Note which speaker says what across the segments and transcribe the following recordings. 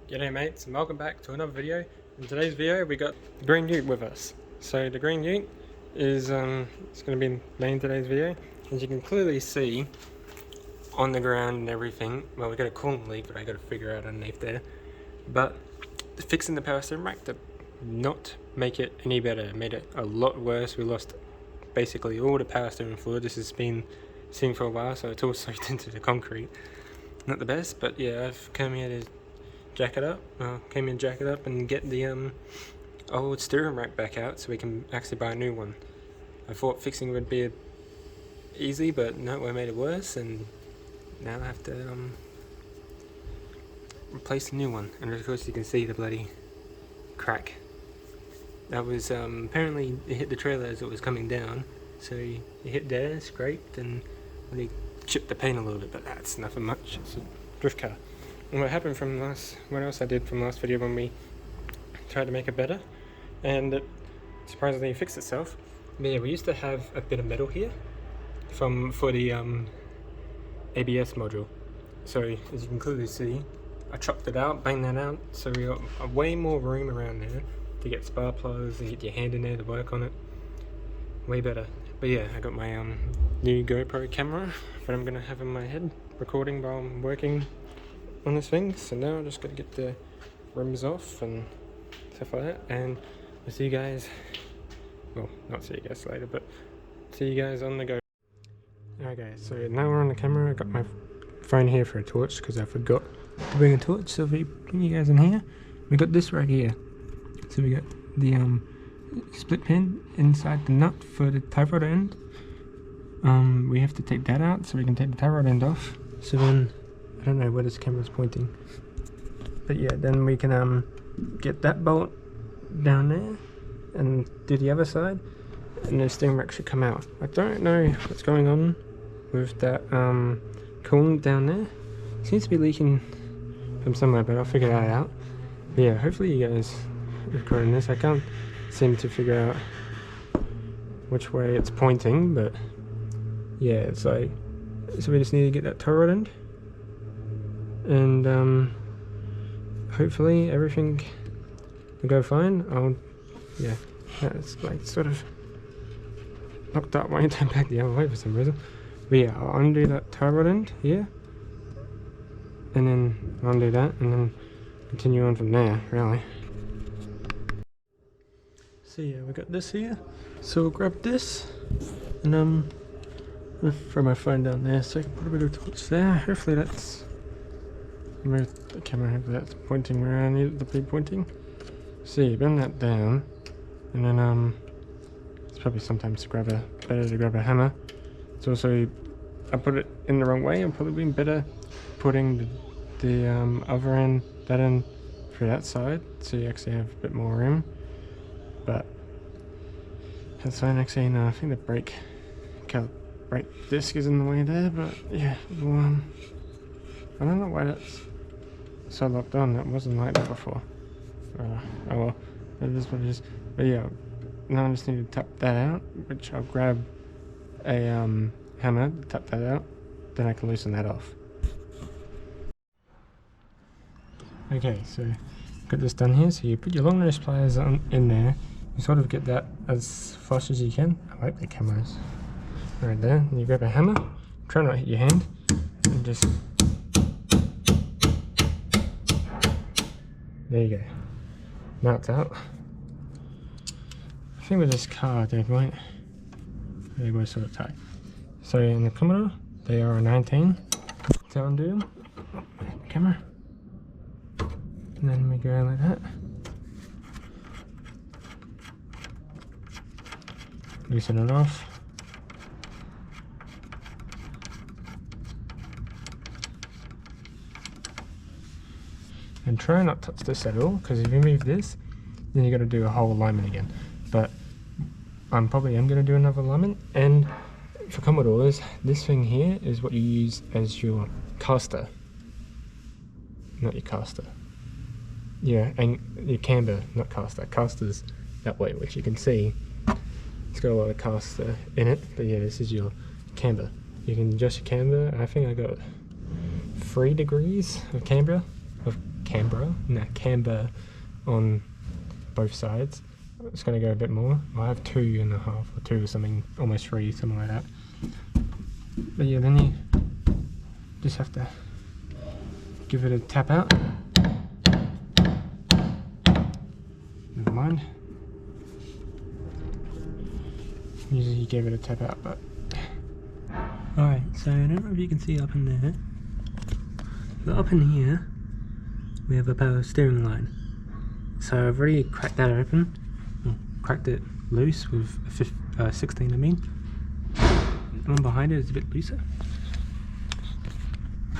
Speaker 1: G'day mates, and welcome back to another video. In today's video we got the Green Ute with us. So the Green Ute is it's going to be main today's video. As you can clearly see on the ground and everything, well, we got a coolant leak but I got to figure out underneath there. But fixing the power steering rack to not make it any better, made it a lot worse. We lost basically all the power steering fluid. This has been sitting for a while, so it's all soaked into the concrete. Not the best, but yeah, I've come here to jack it up, and get the old steering rack back out so we can actually buy a new one. I thought fixing would be easy, but no, we made it worse, and now I have to replace a new one. And of course you can see the bloody crack. That was apparently it hit the trailer as it was coming down, so it hit there, scraped, and really chipped the paint a little bit, but that's nothing much. It's a drift car. And what happened from what else I did from last video when we tried to make it better, and it surprisingly fixed itself. But yeah, we used to have a bit of metal here for the ABS module. So as you can clearly see, I chopped it out, banged that out, so we got way more room around there to get spark plugs, to get your hand in there to work on it. Way better. But yeah, I got my new GoPro camera that I'm gonna have in my head recording while I'm working on this thing. So now I just got to get the rims off and stuff like that, and I'll see you guys, well, not see you guys later, but see you guys on the go. Okay, so now we're on the camera. I got my phone here for a torch because I forgot to bring a torch, so if we bring you guys in here, we got this right here. So we got the split pin inside the nut for the tie rod end. We have to take that out so we can take the tie rod end off. So then I don't know where this camera's pointing, but yeah, then we can get that bolt down there and do the other side, and the steering rack should come out. I don't know what's going on with that coolant down there. It seems to be leaking from somewhere, but I'll figure that out. But yeah, hopefully you guys are recording this. I can't seem to figure out which way it's pointing, but yeah, it's like, so we just need to get that tie rod end, and hopefully everything will go fine. Yeah, it's like sort of locked up when you turn back the other way for some reason. But yeah, I'll undo that tie rod end here, and then I'll undo that, and then continue on from there, really. So yeah, we got this here, so we'll grab this, and I'll throw my phone down there so I can put a bit of torch there. Hopefully that's, move the camera, hopefully that's pointing where I need it to be pointing. So you bend that down, and then it's probably sometimes better to grab a hammer. It's also, I put it in the wrong way. I've probably been better putting the other end, that end, through that side, so you actually have a bit more room. But that's fine. Actually, no, I think the brake disc is in the way there, but yeah, well, I don't know why that's so locked on. That wasn't like that before. Oh well, that is what it is. But yeah, now I just need to tap that out, which I'll grab a hammer, tap that out, then I can loosen that off. Okay, so got this done here. So you put your long nose pliers in there. You sort of get that as flush as you can. I like the cameras. Right there. And you grab a hammer. Try not to hit your hand, and just, there you go. Now it's out. I think with this car they were sort of tight. So in the Commodore they are a 19. So undo them. Camera. And then we go like that. Loosen it off. And try not to touch this at all, because if you move this, then you got to do a whole alignment again. But I'm probably going to do another alignment. And for Commodores, this thing here is what you use as your caster, not your caster. Yeah, and your camber, not caster. Caster's that way, which you can see. It's got a lot of caster in it, but yeah, this is your camber. You can adjust your camber. I think I got 3 degrees of camber camber on both sides. It's going to go a bit more. I have 2.5 or 2 or something, almost 3, something like that. But yeah, then you just have to give it a tap out. Never mind. Usually you gave it a tap out, but alright, so I don't know if you can see up in there, but up in here we have a power steering line. So I've already cracked that open, cracked it loose with a 16 I mean. The one behind it is a bit looser.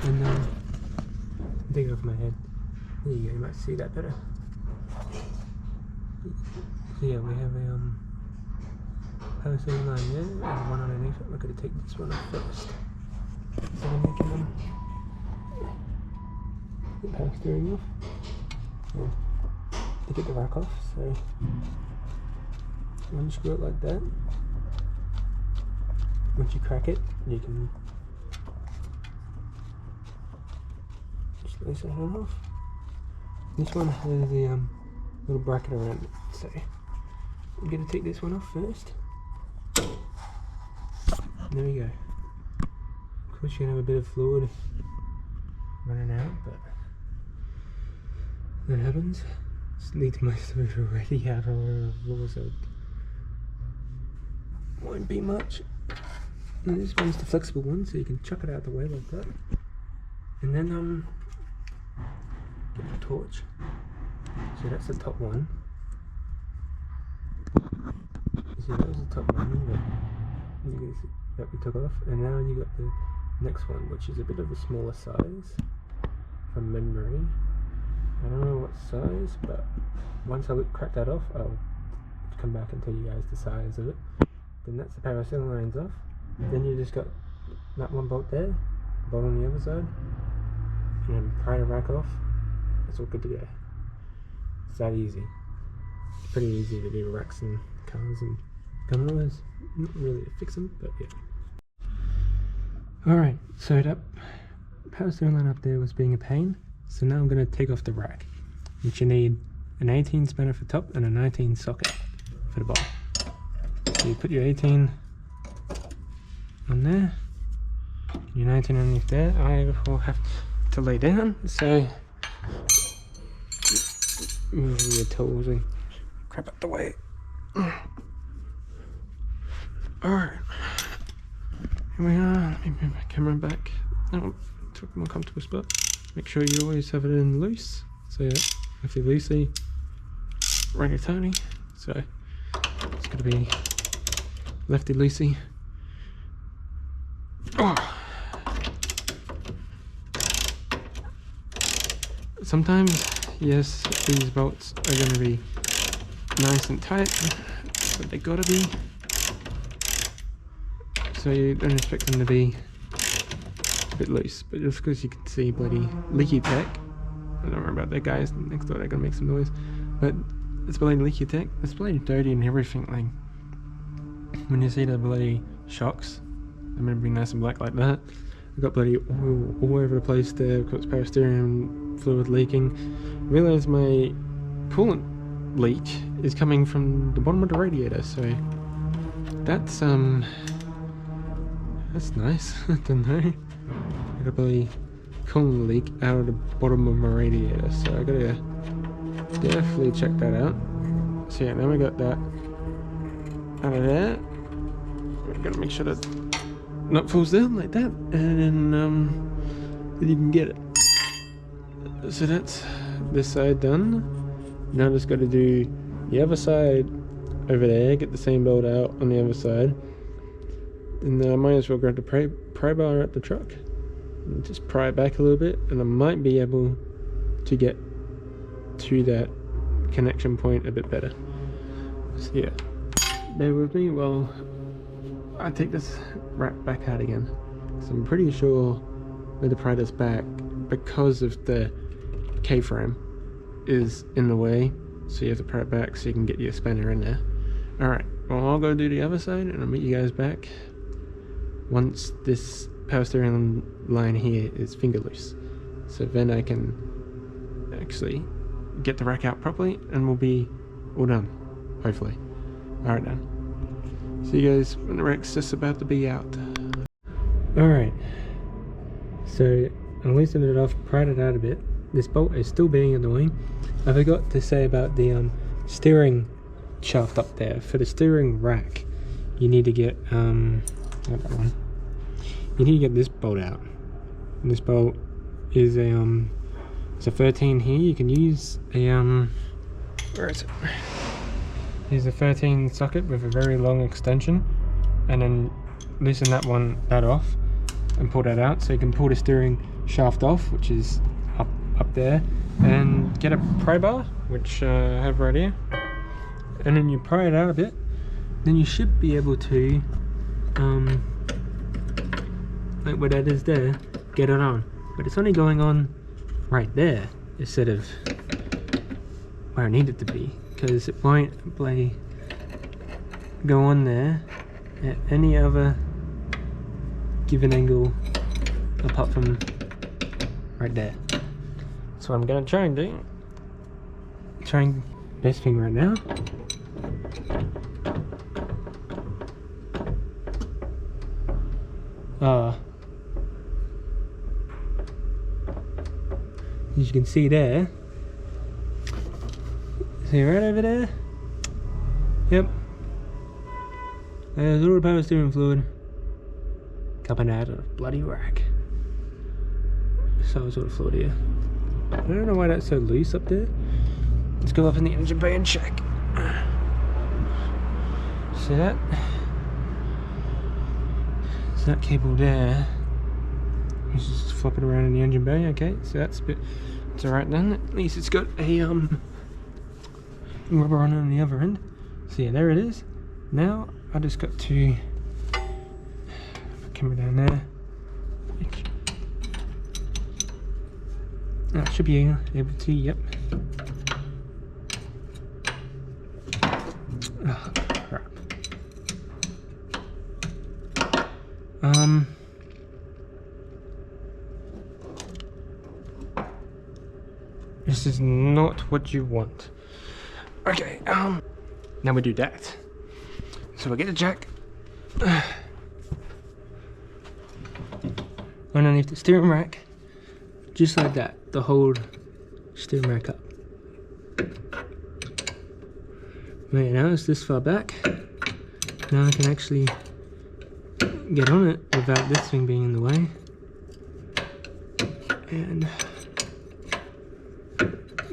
Speaker 1: And take it off my head. There you go, you might see that better. So yeah, we have a power steering line there and one underneath it. We're going to take this one off first. So I'm making the power steering off. So, to get the rack off, so unscrew it like that. Once you crack it, you can just lace it off. This one has a little bracket around it, so I'm going to take this one off first. There we go. Of course you're going to have a bit of fluid running out, but that happens. Just leads most of it already out on the floor, so it won't be much. And this one's the flexible one, so you can chuck it out the way like that. And then get the torch. So that's the top one. So that was the top one that we took off. And now you got the next one, which is a bit of a smaller size from memory. I don't know what size, but once I crack that off, I'll come back and tell you guys the size of it. Then that's the power steering lines off. Then you just got that one bolt there, bolt on the other side, and then pry the rack off. It's all good to go. It's that easy. It's pretty easy to do racks and cars and gun motors. Not really to fix them, but yeah. Alright, so that power steering line up there was being a pain. So now I'm going to take off the rack, which you need an 18 spanner for top and a 19 socket for the bottom. So you put your 18 on there, your 19 underneath there. I will have to lay down, so move your tools and crap out the way. Alright, here we are. Let me move my camera back. Oh, to a more comfortable spot. Make sure you always have it in loose, so yeah, if you loosey, righty tighty. So it's going to be lefty loosey. Oh. Sometimes, yes, these bolts are going to be nice and tight, but they gotta be. So you don't expect them to be a bit loose, but just because you can see bloody Leaky Tech. I don't remember about that guys next door, they're gonna make some noise, but it's bloody Leaky Tech. It's bloody dirty and everything. Like when you see the bloody shocks, they're meant to be nice and black like that. I've got bloody oil all over the place there because power steering fluid leaking. I realised my coolant leak is coming from the bottom of the radiator, so that's nice. I don't know. I got a bloody coolant leak out of the bottom of my radiator, so I gotta definitely check that out. So yeah, now we got that out of there. We're gonna make sure that not falls down like that, and then you can get it. So that's this side done. Now just got to do the other side over there, get the same bolt out on the other side, and then I might as well grab the pry bar at the truck and just pry it back a little bit, and I might be able to get to that connection point a bit better. So yeah, bear with me while I take this rack back out again. So I'm pretty sure where to pry this back, because of the K-frame is in the way, so you have to pry it back so you can get your spanner in there. Alright, well I'll go do the other side and I'll meet you guys back once this power steering line here is finger loose. So then I can
Speaker 2: actually get the rack out properly, and we'll be all done, hopefully. Alright then. See you guys when the rack's just about to be out.
Speaker 1: Alright, so I loosened it off, pried it out a bit. This bolt is still being annoying. I forgot to say about the steering shaft up there. For the steering rack, you need to get not that one. You need to get this bolt out. And this bolt is a it's a 13 here. You can use a where is it? Use a 13 socket with a very long extension, and then loosen that off and pull that out, so you can pull the steering shaft off, which is up there, and get a pry bar, which I have right here, and then you pry it out a bit, then you should be able to like where that is there, get it on. But it's only going on right there instead of where I need it to be, because it won't go on there at any other given angle apart from right there. So what I'm gonna try and do, best thing right now, as you can see there, see right over there, yep, there's all the power steering fluid coming out of the bloody rack. Some sort of fluid here. I don't know why that's so loose up there. Let's go up in the engine bay and check. See that? So that cable there, let's just flop it around in the engine bay. Okay, so that's a bit, it's alright then. At least it's got a rubber on the other end. So yeah, there it is. Now I just got to put the camera down there. I should be able to, yep. Oh, crap. This is not what you want. Okay, now we do that. So we get the jack underneath the steering rack, just like that, to hold steering rack up. Right now it's this far back. Now I can actually get on it without this thing being in the way. And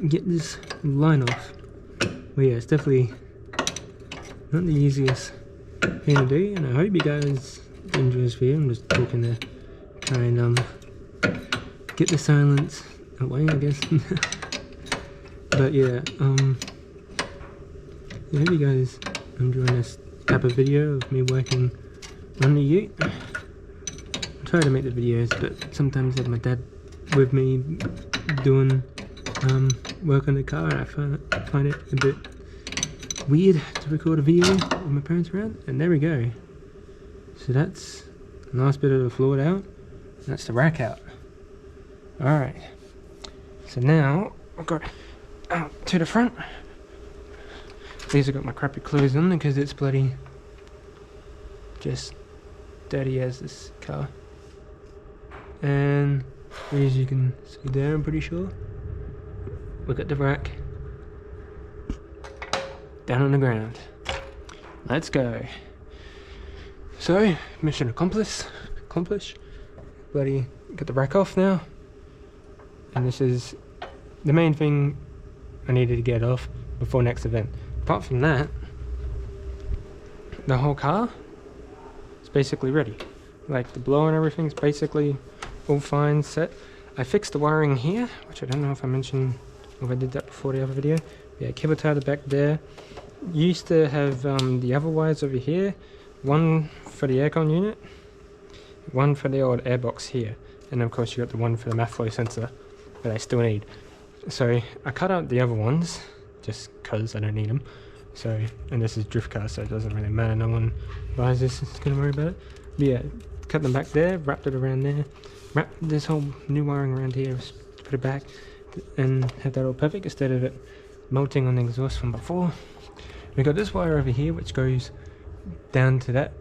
Speaker 1: get this line off. But yeah, it's definitely not the easiest thing to do, and I hope you guys enjoy this video. I'm just talking to try and get the silence away, I guess. But yeah, I hope you guys enjoy this type of video of me working on the ute. I try to make the videos, but sometimes I have my dad with me doing work on the car, and I find it a bit weird to record a video with my parents around. And there we go. So that's the last bit of the fluid out. That's the rack out. Alright. So now I've got out to the front. These have got my crappy clothes on because it's bloody just dirty as this car. And as you can see there, I'm pretty sure, we got the rack down on the ground. Let's go. So, mission accomplished. Bloody got the rack off now. And this is the main thing I needed to get off before next event. Apart from that, the whole car is basically ready. Like the blower and everything's basically all fine, set. I fixed the wiring here, which I don't know if I mentioned, or if I did that before the other video. Yeah, cable tie the back there. Used to have the other wires over here, one for the aircon unit, one for the old airbox here, and of course you got the one for the MAF flow sensor that I still need. So I cut out the other ones just cause I don't need them. So, and this is drift car, so it doesn't really matter, no one buys this, is gonna worry about it. But yeah, cut them back there, wrapped it around there, wrapped this whole new wiring around here, put it back, and have that all perfect instead of it melting on the exhaust from before. We got this wire over here which goes down to that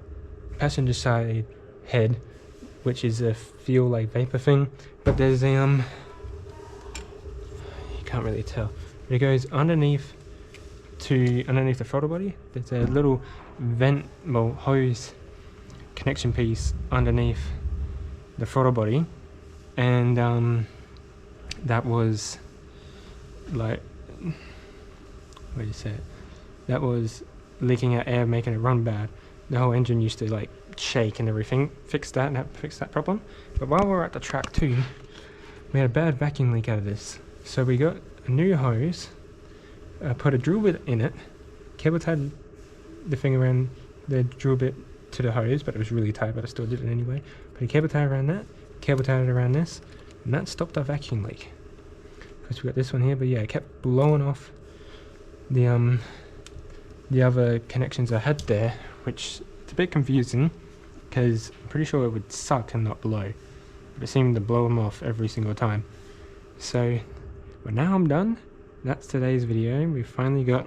Speaker 1: passenger side head, which is a fuel like vapor thing, but there's a you can't really tell, but it goes underneath the throttle body. There's a little vent, well, hose connection piece underneath the throttle body, and that was like, what do you say it? That was leaking out air, making it run bad. The whole engine used to like shake and everything. Fixed that problem. But while we were at the track too, we had a bad vacuum leak out of this. So we got a new hose, put a drill bit in it, cable tied the thing around the drill bit to the hose, but it was really tight, but I still did it anyway. Put a cable tie around that, cable tied it around this, and that stopped our vacuum leak. Because we got this one here, but yeah, it kept blowing off the other connections I had there, which it's a bit confusing because I'm pretty sure it would suck and not blow, but it seemed to blow them off every single time. So, but now I'm done. That's today's video. We finally got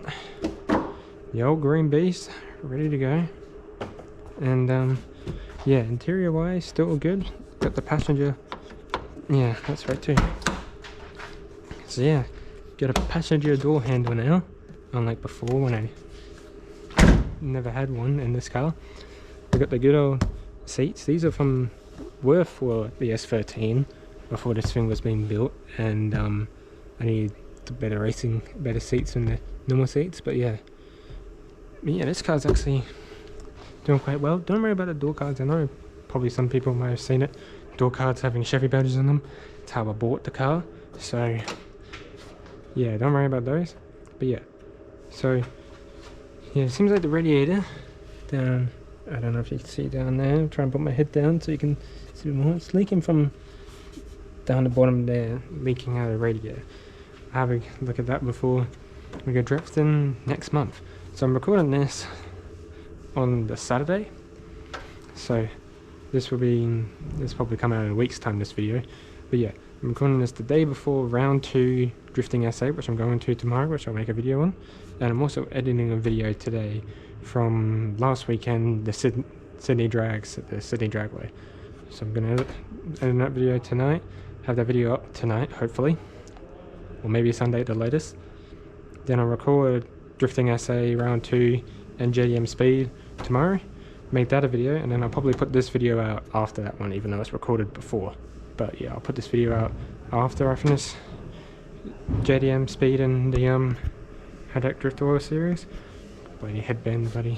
Speaker 1: the old green beast ready to go, and yeah, interior wise still good. Got the passenger, yeah, that's right too. So yeah, got a passenger door handle now, unlike before when I never had one in this car. We got the good old seats. These are were for the S13 before this thing was being built, and I need better seats than the normal seats. But yeah, this car's actually doing quite well. Don't worry about the door cards. I know probably some people might have seen it. Door cards having Chevy badges on them. It's how I bought the car. So yeah, don't worry about those. But yeah, so yeah, it seems like the radiator down, I don't know if you can see down there, I'll try and put my head down so you can see more. It's leaking from down the bottom there, leaking out of the radiator. I'll have a look at that before we go drifting next month. So I'm recording this on the Saturday, so this probably come out in a week's time, this video. But yeah, I'm recording this the day before round 2 drifting SA, which I'm going to tomorrow, which I'll make a video on. And I'm also editing a video today from last weekend, the Sydney Drags at the Sydney Dragway. So I'm going to edit that video tonight, have that video up tonight, hopefully, or maybe Sunday at the latest. Then I'll record drifting SA round 2 and JDM speed tomorrow, make that a video, and then I'll probably put this video out after that one, even though it's recorded before. But yeah, I'll put this video out after I finish JDM speed and the Haddock Drift Oil series. Bloody headband, buddy.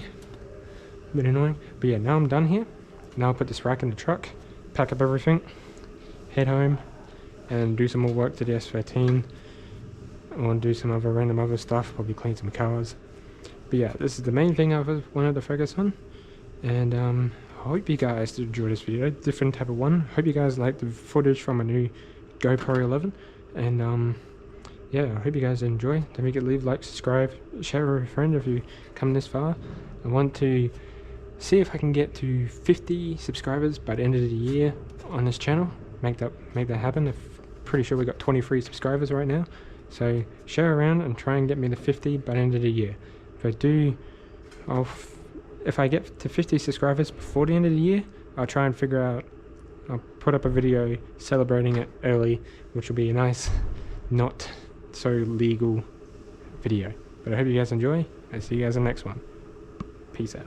Speaker 1: A bit annoying. But yeah, now I'm done here. Now I'll put this rack in the truck, pack up everything, head home, and do some more work to the S13. Or do some random other stuff, probably clean some cars. But yeah, this is the main thing I've wanted to focus on. And I hope you guys enjoyed this video. Different type of one. Hope you guys liked the footage from a new GoPro 11. And yeah, I hope you guys enjoy. Don't forget to leave, like, subscribe, share with a friend if you come this far. I want to see if I can get to 50 subscribers by the end of the year on this channel. Make that happen. I'm pretty sure we got 23 subscribers right now. So share around and try and get me to 50 by the end of the year. If I do, if I get to 50 subscribers before the end of the year, I'll try and figure out, I'll put up a video celebrating it early, which will be a nice, not so legal video. But I hope you guys enjoy, and see you guys in the next one. Peace out.